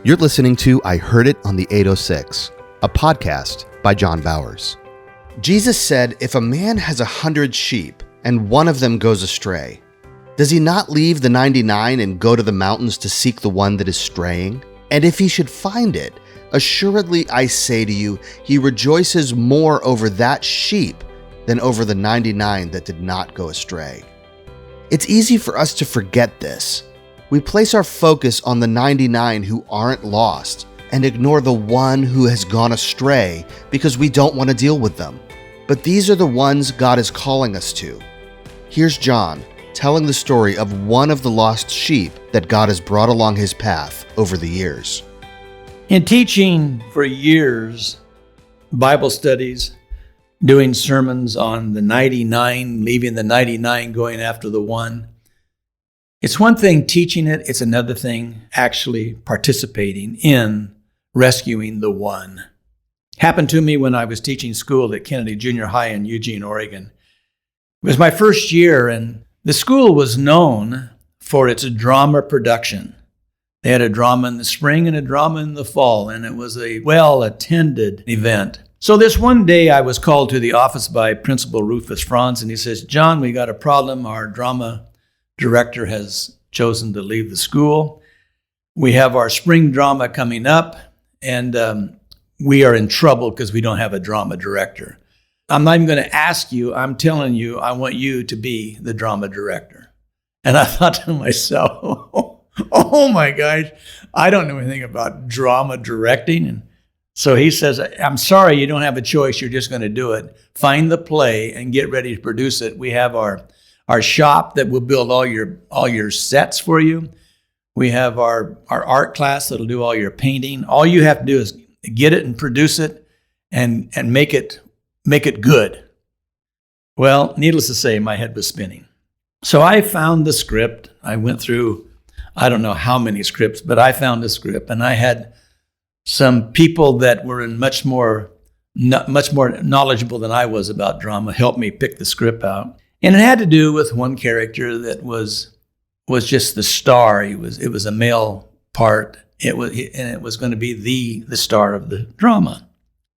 You're listening to I Heard It on the 806, a podcast by John Bowers. Jesus said, if a man has 100 sheep and one of them goes astray, does he not leave the 99 and go to the mountains to seek the one that is straying? And if he should find it, assuredly I say to you, he rejoices more over that sheep than over the 99 that did not go astray. It's easy for us to forget this. We place our focus on the 99 who aren't lost and ignore the one who has gone astray because we don't want to deal with them. But these are the ones God is calling us to. Here's John telling the story of one of the lost sheep that God has brought along his path over the years. In teaching for years, Bible studies, doing sermons on the 99, leaving the 99, going after the one, it's one thing teaching it, it's another thing actually participating in rescuing the one. Happened to me when I was teaching school at Kennedy Junior High in Eugene, Oregon. It was my first year, and the school was known for its drama production. They had a drama in the spring and a drama in the fall, and it was a well-attended event. So this one day I was called to the office by Principal Rufus Franz, and he says, John, we got a problem. Our drama director has chosen to leave the school. We have our spring drama coming up, and we are in trouble because we don't have a drama director. I'm not even going to ask you. I'm telling you, I want you to be the drama director. And I thought to myself, oh my gosh, I don't know anything about drama directing. And so he says, I'm sorry, you don't have a choice. You're just going to do it. Find the play and get ready to produce it. We have our shop that will build all your sets for you. We have our art class that'll do all your painting. All you have to do is get it and produce it and make it good. Well, needless to say, my head was spinning. So I found the script. I went through, I don't know how many scripts, but I found a script, and I had some people that were much more knowledgeable than I was about drama help me pick the script out. And it had to do with one character that was just the star. It was a male part. It was going to be the star of the drama.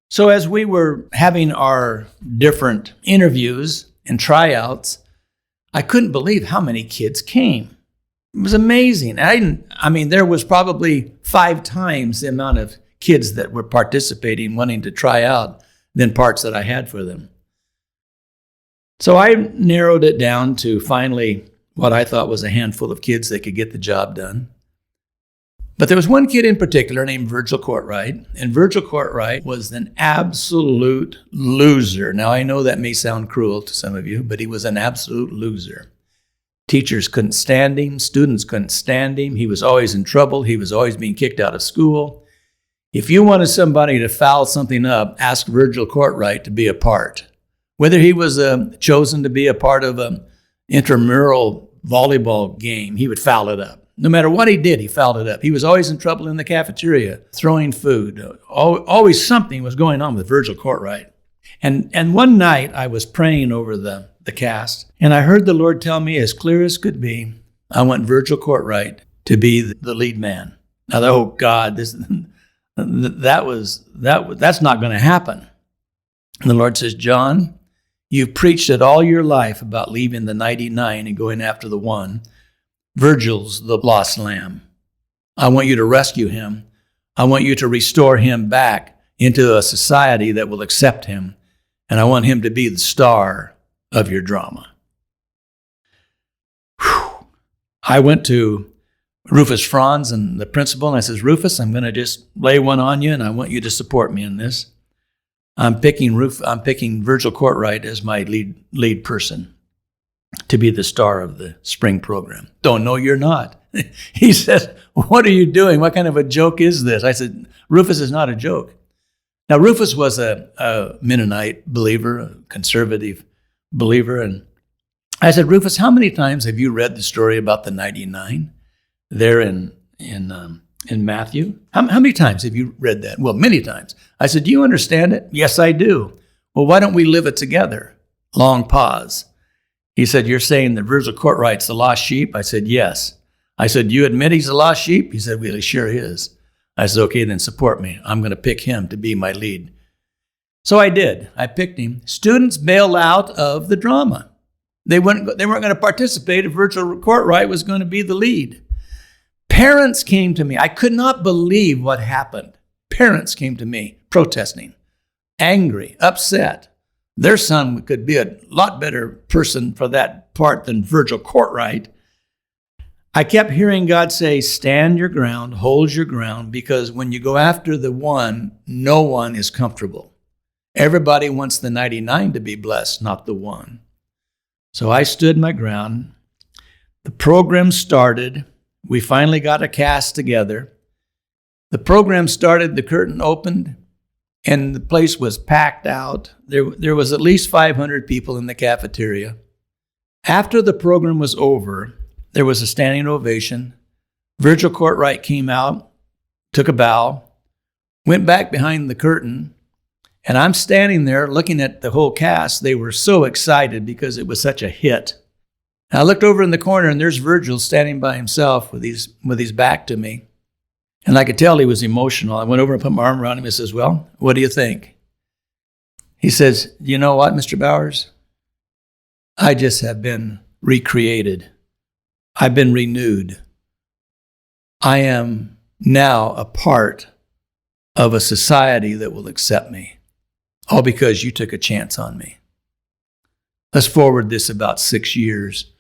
So as we were having our different interviews and tryouts, I couldn't believe how many kids came. It was amazing. I mean, there was probably 5 times the amount of kids that were participating, wanting to try out, than parts that I had for them. So I narrowed it down to finally what I thought was a handful of kids that could get the job done. But there was one kid in particular named Virgil Courtwright, and Virgil Courtwright was an absolute loser. Now, I know that may sound cruel to some of you, but he was an absolute loser. Teachers couldn't stand him. Students couldn't stand him. He was always in trouble. He was always being kicked out of school. If you wanted somebody to foul something up, ask Virgil Courtwright to be a part. Whether he was chosen to be a part of an intramural volleyball game, he would foul it up. No matter what he did, he fouled it up. He was always in trouble in the cafeteria, throwing food. Always something was going on with Virgil Courtwright. And one night I was praying over the cast, and I heard the Lord tell me as clear as could be, I want Virgil Courtwright to be the lead man. Now, oh God, that's not going to happen. And the Lord says, John, you've preached it all your life about leaving the 99 and going after the one. Virgil's the lost lamb. I want you to rescue him. I want you to restore him back into a society that will accept him. And I want him to be the star of your drama. Whew. I went to Rufus Franz and the principal, and I says, Rufus, I'm going to just lay one on you, and I want you to support me in this. I'm picking Virgil Courtwright as my lead person to be the star of the spring program. Don't know you're not. He says, what are you doing? What kind of a joke is this? I said, Rufus is not a joke. Now, Rufus was a Mennonite believer, a conservative believer. And I said, Rufus, how many times have you read the story about the 99 there in Matthew? How many times have you read that? Well, many times. I said, do you understand it? Yes, I do. Well, why don't we live it together? Long pause. He said, you're saying that Virgil Courtwright's the lost sheep? I said, yes. I said, you admit he's a lost sheep? He said, well, he sure is. I said, okay, then support me. I'm going to pick him to be my lead. So I did. I picked him. Students bailed out of the drama. They weren't going to participate if Virgil Courtwright was going to be the lead. Parents came to me. I could not believe what happened. Parents came to me protesting, angry, upset. Their son could be a lot better person for that part than Virgil Courtwright. I kept hearing God say, stand your ground, hold your ground, because when you go after the one, no one is comfortable. Everybody wants the 99 to be blessed, not the one. So I stood my ground. The program started. We finally got a cast together. The program started, the curtain opened, and the place was packed out. There was at least 500 people in the cafeteria. After the program was over, there was a standing ovation. Virgil Courtwright came out, took a bow, went back behind the curtain, and I'm standing there looking at the whole cast. They were so excited because it was such a hit. I looked over in the corner, and there's Virgil standing by himself with his back to me. And I could tell he was emotional. I went over and put my arm around him and says, well, what do you think? He says, you know what, Mr. Bowers? I just have been recreated. I've been renewed. I am now a part of a society that will accept me, all because you took a chance on me. Let's forward this about 6 years.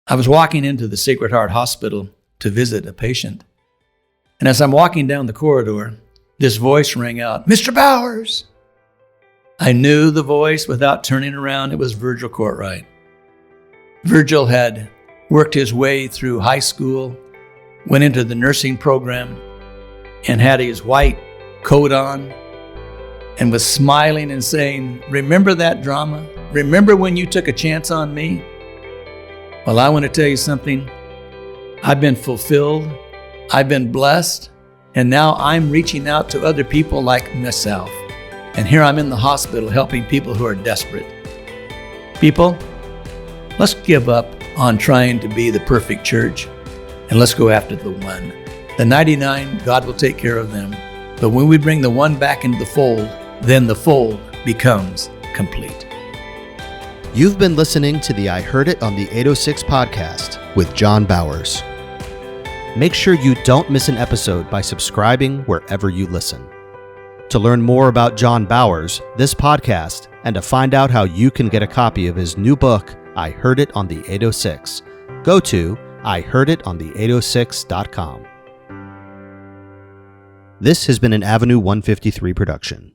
I was walking into the Sacred Heart Hospital to visit a patient. And as I'm walking down the corridor, this voice rang out, Mr. Bowers. I knew the voice without turning around. It was Virgil Courtwright. Virgil had worked his way through high school, went into the nursing program, and had his white coat on, and was smiling and saying, remember that drama? Remember when you took a chance on me? Well, I want to tell you something. I've been fulfilled. I've been blessed. And now I'm reaching out to other people like myself. And here I'm in the hospital helping people who are desperate. People, let's give up on trying to be the perfect church, and let's go after the one. The 99, God will take care of them. But when we bring the one back into the fold, then the fold becomes complete. You've been listening to the I Heard It on the 806 podcast with John Bowers. Make sure you don't miss an episode by subscribing wherever you listen. To learn more about John Bowers, this podcast, and to find out how you can get a copy of his new book, I Heard It on the 806, go to ihearditOnThe806.com. This has been an Avenue 153 production.